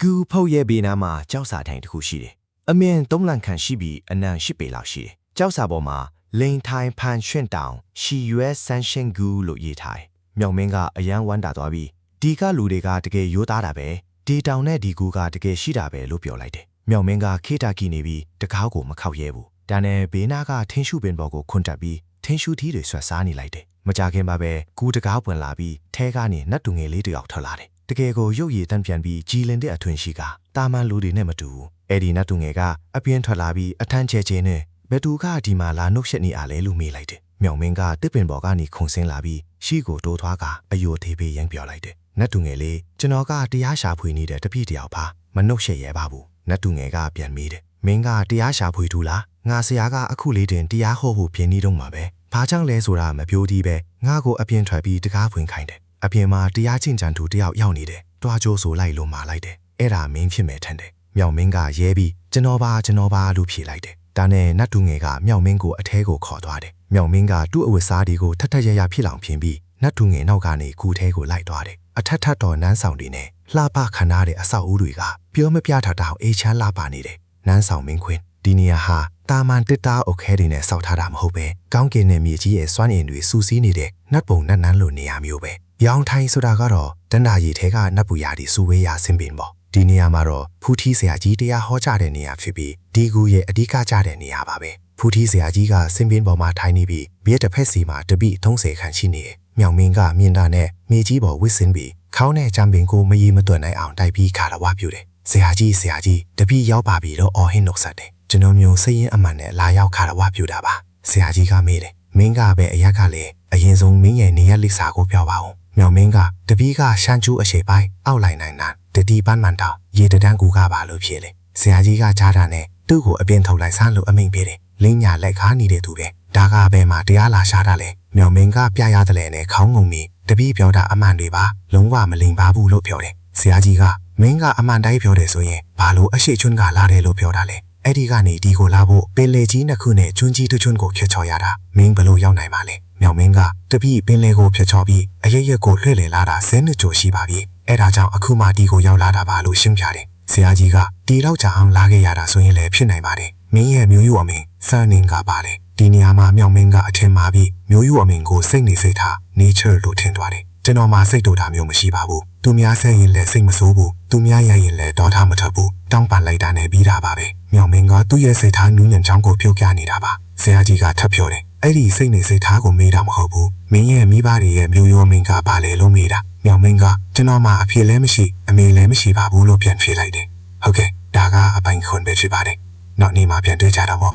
ဂူဖောက်ရဲ့ဘေးနားမှာကြောက်စာထိုင်တစ်ခုရှိတယ်။အမြင်3လခန့်ရှိပြီးအနံ10ပေလောက်ရှိတယ်။ကြောက်စာပေါ်မှာလိန်ထိုင်ဖန်ရွှင့်တောင်ရှီရွဲဆန်းရှင်းဂူလို့ရေးထားတယ်။မြောင်မင်းကအယံဝမ်းတာသွားပြီးဒီကလူတွေကတကယ်ရိုးသားတာပဲဒီတောင်နဲ့ဒီကူကတကယ်ရှိတာပဲလို့ပြောလိုက်တယ်။မြောင်မင်းကခေတာကီနေပြီးတကားကိုမခောက်ရဲဘူး။ဒါနဲ့ဘေးနားကထင်းရှုပင်ပေါ်ကိုခွန့်တက်ပြီးထင်းရှုသီးတွေဆွတ်စားနေလိုက်တယ်။မကြခင်ပါပဲကူတကားပွင့်လာပြီးထဲကနေနတ်တူငယ်လေးတယောက်ထွက်လာတယ်။တကယ်ကိုရုပ်ရည်တန်းပြန်ပြီးကြီးလင်းတဲ့အထွင်ရှိကတာမန်လူတွေနဲ့မတူဘူး။အဲ့ဒီနတ်တူငယ်ကအပြင်းထွက်လာပြီးအထမ်းကျဲကျဲနဲ့ဘယ်သူကဒီမှာလာနှုတ်ဆက်နေအားလဲလို့မေးလိုက်တယ်။မြောင်မင်းကတစ်ပင်ပေါ်ကနေခုန်ဆင်းလာပြီးရှီကိုတိုးထွားကအယိုသေးပေးရမ်းပြောလိုက်တယ်။နတ်တူငယ်လေးကျွန်တော်ကတရားရှာဖွေနေတဲ့တပည့်တယောက်ပါမနှုတ်ဆက်ရဲပါဘူး။နတ်တူငယ်ကပြန်မေးတယ်။မင်းကတရားရှာဖွေထူလားငါဆရာကအခုလေးတင်တရားဟောဖို့ပြင်နေတော့မှာပဲ။ဘာကြောင့်လဲဆိုတာမပြောသေးပဲငါ့ကိုအပြင်းထွက်ပြီးတကားဖွင့်ခိုင်းတယ်။အပြင်မှာတရားချင်းချန်သူတယောက်ရောက်နေတယ်။တွားကြိုးဆိုလိုက်လို့မာလိုက်တယ်။အဲ့ဒါမင်းဖြစ်မယ်ထင်တယ်။မြောင်မင်းကရဲပြီးကျွန်တော်ပါလို့ဖြေလိုက်တယ်။ဒါနဲ့နတ်တူငယ်ကမြောင်မင်းကိုအထဲကိုခေါ်သွားတယ်။မြောင်မင်းကသူ့အဝတ်စားတွေကိုထထရရဖြစ်လောင်ပြင်ပြီးနတ်တူငယ်နောက်ကနေကူထဲကိုလိုက်သွားတယ်။အထက်ထပ်တော်နန်းဆောင်တွေနဲ့လှပခန္ဓာတဲ့အဆောက်အဦတွေကပြောမပြထတောင်အေးချမ်းလှပနေတယ်။နန်းဆောင်မင်းခွင်ဒီနေရာဟာတာမန်တစ်တာအုပ်ခဲတွေနဲ့စောက်ထားတာမဟုတ်ပဲကောင်းကင်နဲ့မြေကြီးရဲ့စွမ်းအင်တွေစူးစီးနေတဲ့နတ်ပုံနတ်နန်းလိုနေရာမျိုးပဲ။ရောင်ထိုင်ဆိုတာကတော့တဏ္ဍာရီထဲကနတ်ပူရာဒီစူဝေးရာဆင်းပင်ပေါ့။ဒီနေရာမှာတော့ဖူးထီးဆရာကြီးတရားဟောကြားတဲ့နေရာဖြစ်ပြီးဒီကူရဲ့အဓိကကျတဲ့နေရာပါပဲ။ဖူးထီးဆရာကြီးကဆင်းပင်ပေါ်မှာထိုင်နေပြီးဘီးတစ်ဖက်စီမှာတပိ30ခန့်ရှိနေတယ်။မြောင်မင်းကမြင်တာနဲ့မြေကြီးပေါ်ဝစ်စင်းပြီးခေါင်းနဲ့ကြံပင်ကိုမရီမတွက်နိုင်အောင်တိုက်ပြီးခါရဝပြုတယ်။ဆရာကြီးတပိရောက်ပါပြီတော့အော်ဟင်းနှုတ်ဆက်တယ်။ကျွန်တော်မျိုးစိတ်ရင်းအမှန်နဲ့လာရောက်ခါရဝပြုတာပါ။ဆရာကြီးကမေးတယ်။မင်းကပဲအရက်ကလည်းအရင်ဆုံးမင်းရဲ့နေရလိစာကိုပြောပါဦး။မြောင်မင်းကတပိကရှမ်းကျူးအရှိပိုင်းအောက်လိုက်နိုင်တာတတိပန်းမှန်တောင်ရေတန်းကူကပါလို့ဖြစ်လေဆရာကြီးကကြားတာနဲ့သူ့ကိုအပြင်ထုတ်လိုက်ဆန်းလို့အမိန်ပေးတယ်လင်းညာလက်ခါနေတဲ့သူပဲဒါကပဲမှတရားလာရှာတာလေမြောင်မင်းကပြရတယ်လေနဲ့ခေါင်းငုံပြီးတပိပြောတာအမှန်တွေပါလုံးဝမလိမ်ပါဘူးလို့ပြောတယ်ဆရာကြီးကမင်းကအမှန်တိုင်းပြောတယ်ဆိုရင်ဘာလို့အရှိချွန်းကလာတယ်လို့ပြောတာလဲအဲ့ဒီကနေဒီကိုလာဖို့ပင်လေကြီးနှစ်ခုနဲ့ကျွန်းကြီးတစ်ကျွန်းကိုဖျက်ချော်ရတာမင်းဘလို့ရောက်နိုင်ပါလဲမြောင်မင်းကတပိပင်လေကိုဖျက်ချော်ပြီးအရရက်ကိုလွှဲလေလာတာ10နှစ်ကျော်ရှိပါပြီအဲ့ဒါကြောင့်အခုမှဒီကိုရောက်လာတာပါလို့ရှင်းပြတယ်ဆရာကြီးကဒီလောက်ကြာအောင်လာခဲ့ရတာဆိုရင်လည်းဖြစ်နိုင်ပါတယ်မင်းရဲ့မျိုးယူအမင်းစန်းနင်းကပါလေဒီနေရာမှာမြောင်မင်းကအထင်မှားပြီးမျိုးယူအမင်းကိုစိတ်နေစိတ်ထား nature လို့ထင်သွားတယ်ကျွန်တော်မှစိတ်တူတာမျိုးမရှိပါဘူးသူများဆက်ရင်လည်းစိတ်မဆိုးဘူးသူများရရင်လည်းဒေါသမထွက်ဘူးတောင်းပန်လိုက်တာနဲ့ပြီးတာပါပဲမြောင်မင်းကသူ့ရဲ့စိတ်ထားနူးညံ့ချောင်းကိုပြုတ်ပြနေတာပါဆရာကြီးကထပ်ပြောတယ်အဲ့ဒီစိတ်နေစိတ်ထားကိုမေးတာမဟုတ်ဘူးမင်းရဲ့မိဘတွေရဲ့မျိုးရိုးမင်းကဘာလဲလို့မေးတာမြောင်မင်းကကျွန်တော်မှအဖေလည်းမရှိအမေလည်းမရှိပါဘူးလို့ပြန်ဖြေလိုက်တယ်ဟုတ်ကဲ့ဒါကအပိုင်ခွန်ပဲဖြစ်ပါတယ်နောက်နေ့မှပြန်တွေ့ကြတာပေါ့